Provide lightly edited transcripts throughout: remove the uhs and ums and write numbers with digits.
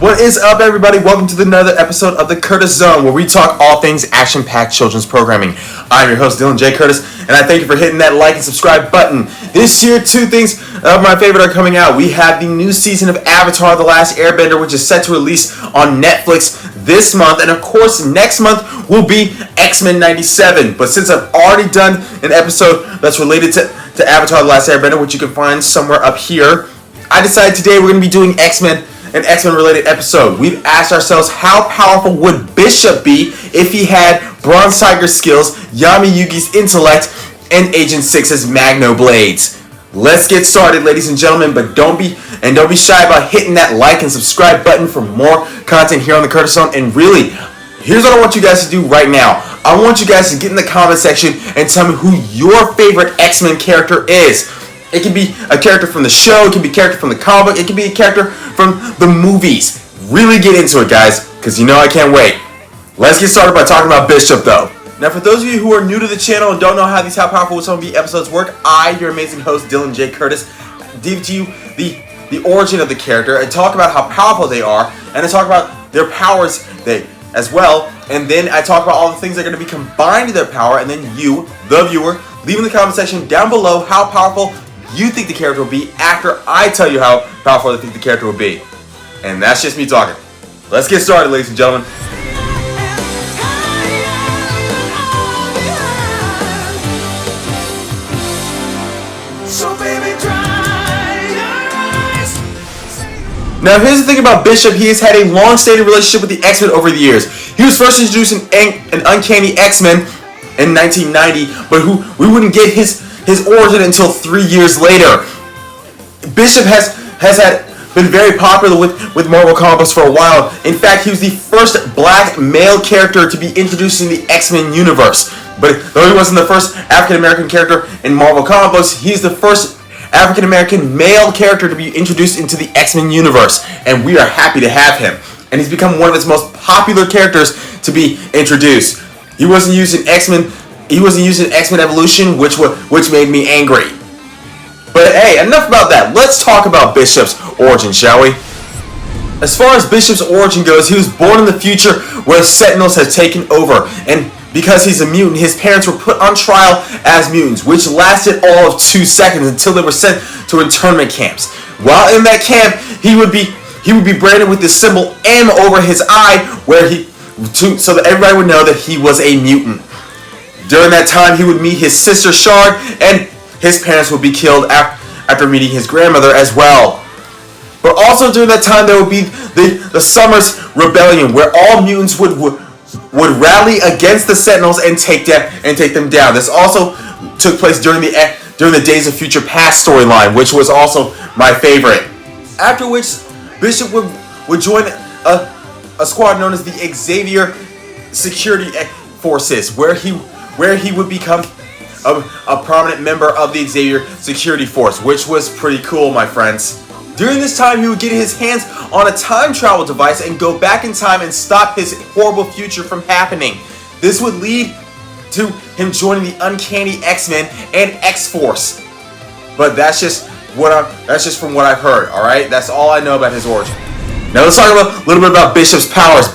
What is up, everybody? Welcome to another episode of the Curtis Zone, where we talk all things action-packed children's programming. I'm your host, Dylan J. Curtis, and I thank you for hitting that like and subscribe button. This year, two things of my favorite are coming out. We have the new season of Avatar: The Last Airbender, which is set to release on Netflix this month, and of course, next month will be X-Men 97. But since I've already done an episode that's related to Avatar: The Last Airbender, which you can find somewhere up here, I decided today we're going to be doing an X-Men related episode. We've asked ourselves, how powerful would Bishop be if he had Bronze Tiger's skills, Yami Yugi's intellect, and Agent 6's Magna blades? Let's get started, ladies and gentlemen, but don't be shy about hitting that like and subscribe button for more content here on the Curtis Zone. And really, here's what I want you guys to do right now. I want you guys to get in the comment section and tell me who your favorite X-Men character is. It can be a character from the show, it can be a character from the comic book, it can be a character from the movies. Really get into it, guys, because you know I can't wait. Let's get started by talking about Bishop, though. Now, for those of you who are new to the channel and don't know how powerful some of the episodes work, I, your amazing host, Dylan J. Curtis, give to you the origin of the character and talk about how powerful they are, and I talk about their powers as well, and then I talk about all the things that are going to be combined to their power, and then you, the viewer, leave in the comment section down below how powerful you think the character will be after I tell you how powerful I think the character will be. And that's just me talking. Let's get started, ladies and gentlemen. Now, here's the thing about Bishop. He has had a long-standing relationship with the X-Men over the years. He was first introduced in an Uncanny X-Men in 1990, but we wouldn't get his origin until 3 years later. Bishop has been very popular with Marvel Comics for a while. In fact, he was the first black male character to be introduced in the X-Men universe. But though he wasn't the first African-American character in Marvel Comics, he's the first African-American male character to be introduced into the X-Men universe. And we are happy to have him. And he's become one of its most popular characters to be introduced. He wasn't used in X-Men Evolution, which made me angry. But hey, enough about that. Let's talk about Bishop's origin, shall we? As far as Bishop's origin goes, he was born in the future where Sentinels had taken over, and because he's a mutant, his parents were put on trial as mutants, which lasted all of 2 seconds until they were sent to internment camps. While in that camp, he would be branded with the symbol M over his eye, so that everybody would know that he was a mutant. During that time, he would meet his sister Shard, and his parents would be killed after meeting his grandmother as well. But also during that time, there would be the Summers Rebellion, where all mutants would rally against the Sentinels and take them down. This also took place during the Days of Future Past storyline, which was also my favorite. After which, Bishop would join a squad known as the Xavier Security Forces, where he would become a prominent member of the Xavier Security Force, which was pretty cool, my friends. During this time, he would get his hands on a time travel device and go back in time and stop his horrible future from happening. This would lead to him joining the Uncanny X-Men and X-Force. But that's just from what I've heard, alright? That's all I know about his origin. Now let's talk a little bit about Bishop's powers.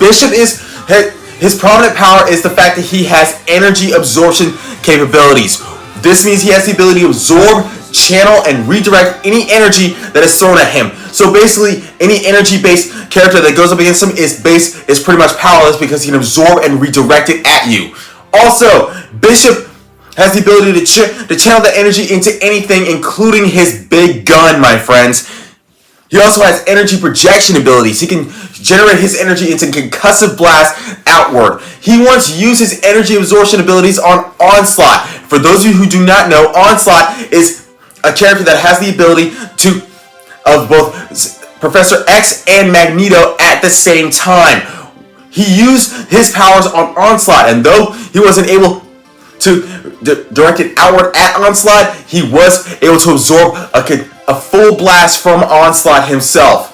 His prominent power is the fact that he has energy absorption capabilities. This means he has the ability to absorb, channel, and redirect any energy that is thrown at him. So basically, any energy-based character that goes up against him is pretty much powerless because he can absorb and redirect it at you. Also, Bishop has the ability to channel that energy into anything, including his big gun, my friends. He also has energy projection abilities. He can generate his energy into concussive blast outward. He once used his energy absorption abilities on Onslaught. For those of you who do not know, Onslaught is a character that has the ability of both Professor X and Magneto at the same time. He used his powers on Onslaught, and though he wasn't able to direct it outward at Onslaught, he was able to absorb a full blast from Onslaught himself.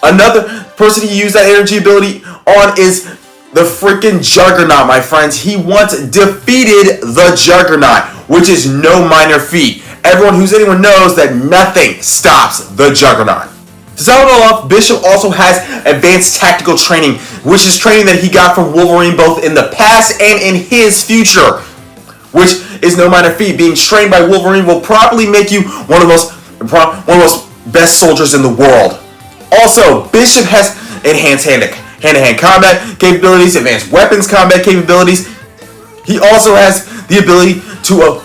Another person he used that energy ability on is the freaking Juggernaut, my friends. He once defeated the Juggernaut, which is no minor feat. Anyone knows that nothing stops the Juggernaut. To top it all off, Bishop also has advanced tactical training, which is training that he got from Wolverine both in the past and in his future, which is no minor feat. Being trained by Wolverine will probably make you one of the most best soldiers in the world. Also, Bishop has enhanced hand-to-hand combat capabilities, advanced weapons combat capabilities. He also has the ability to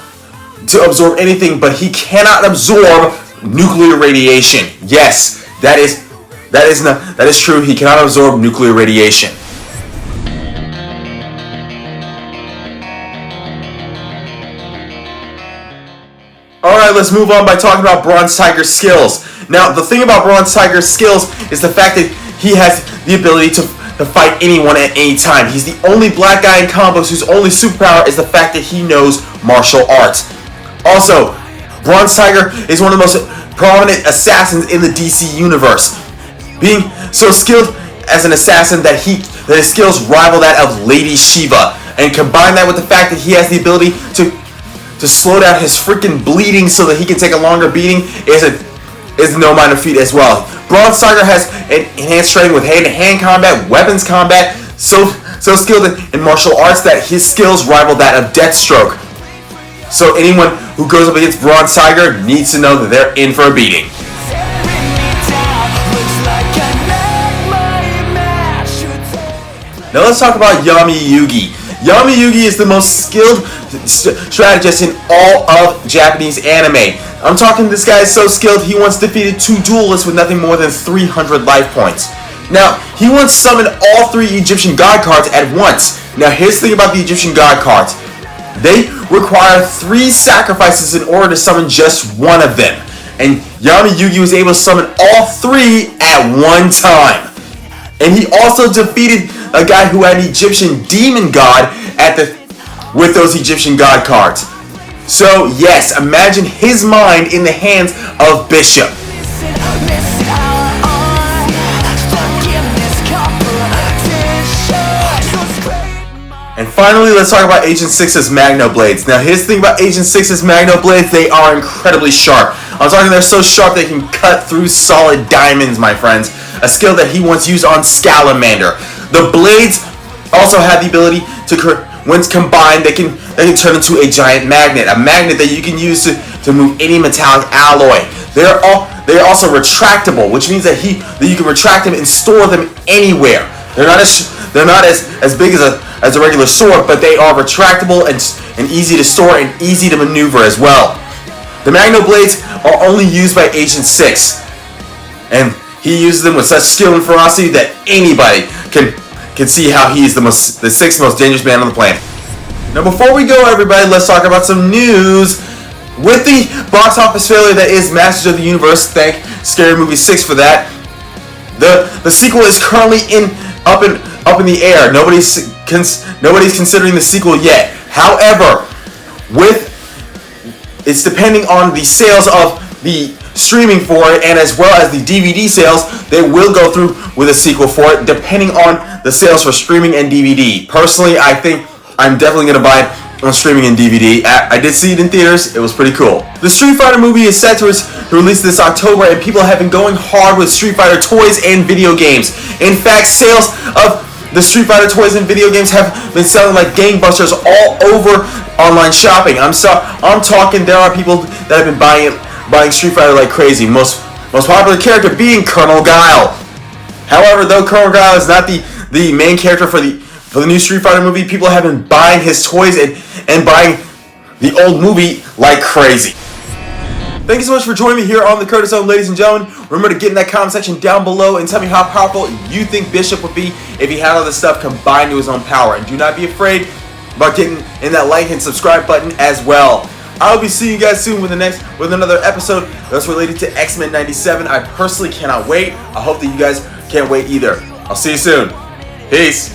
absorb anything, but he cannot absorb nuclear radiation. Yes, that is true. He cannot absorb nuclear radiation. Alright, let's move on by talking about Bronze Tiger's skills. Now, the thing about Bronze Tiger's skills is the fact that he has the ability to fight anyone at any time. He's the only black guy in comics whose only superpower is the fact that he knows martial arts. Also, Bronze Tiger is one of the most prominent assassins in the DC universe, being so skilled as an assassin that his skills rival that of Lady Shiva. And combine that with the fact that he has the ability to slow down his freaking bleeding so that he can take a longer beating is no minor feat as well. Bronze Tiger has enhanced training with hand-to-hand combat, weapons combat, so skilled in martial arts that his skills rival that of Deathstroke. So anyone who goes up against Bronze Tiger needs to know that they're in for a beating. Now let's talk about Yami Yugi. Yami Yugi is the most skilled strategist in all of Japanese anime. I'm talking this guy is so skilled he once defeated 2 duelists with nothing more than 300 life points. Now, he once summoned all 3 Egyptian god cards at once. Now here's the thing about the Egyptian god cards. They require 3 sacrifices in order to summon just one of them. And Yami Yugi was able to summon all 3 at one time. And he also defeated a guy who had an Egyptian demon god with those Egyptian god cards. So yes, imagine his mind in the hands of Bishop. And finally, let's talk about Agent 6's Magna blades. Now here's the thing about Agent 6's Magna blades, they are incredibly sharp. I'm talking they're so sharp they can cut through solid diamonds, my friends. A skill that he once used on Scalamander. The blades also have the ability to, when combined, they can turn into a giant magnet. A magnet that you can use to move any metallic alloy. They're also retractable, which means that you can retract them and store them anywhere. They're not as big as a regular sword, but they are retractable and easy to store and easy to maneuver as well. The Magna blades are only used by Agent 6, and he uses them with such skill and ferocity that anybody can see how he is the 6th most dangerous man on the planet. Now before we go, everybody, let's talk about some news. With the box office failure that is Masters of the Universe, thank Scary Movie 6 for that. The sequel is currently up in the air. Nobody's considering the sequel yet. However, it's depending on the sales of the streaming for it, and as well as the DVD sales, they will go through with a sequel for it, depending on the sales for streaming and DVD. Personally, I think I'm definitely going to buy it on streaming and DVD. I did see it in theaters. It was pretty cool. The Street Fighter movie is set to release this October, and people have been going hard with Street Fighter toys and video games. In fact, sales of the Street Fighter toys and video games have been selling like gangbusters all over online shopping. I'm talking there are people that have been buying Street Fighter like crazy. Most popular character being Colonel Guile. However, though Colonel Guile is not the main character for the new Street Fighter movie, people have been buying his toys and buying the old movie like crazy. Thank you so much for joining me here on the Curtis Zone, ladies and gentlemen. Remember to get in that comment section down below and tell me how powerful you think Bishop would be if he had all this stuff combined to his own power. And do not be afraid about getting in that like and subscribe button as well. I'll be seeing you guys soon with another episode that's related to X-Men 97. I personally cannot wait. I hope that you guys can't wait either. I'll see you soon. Peace.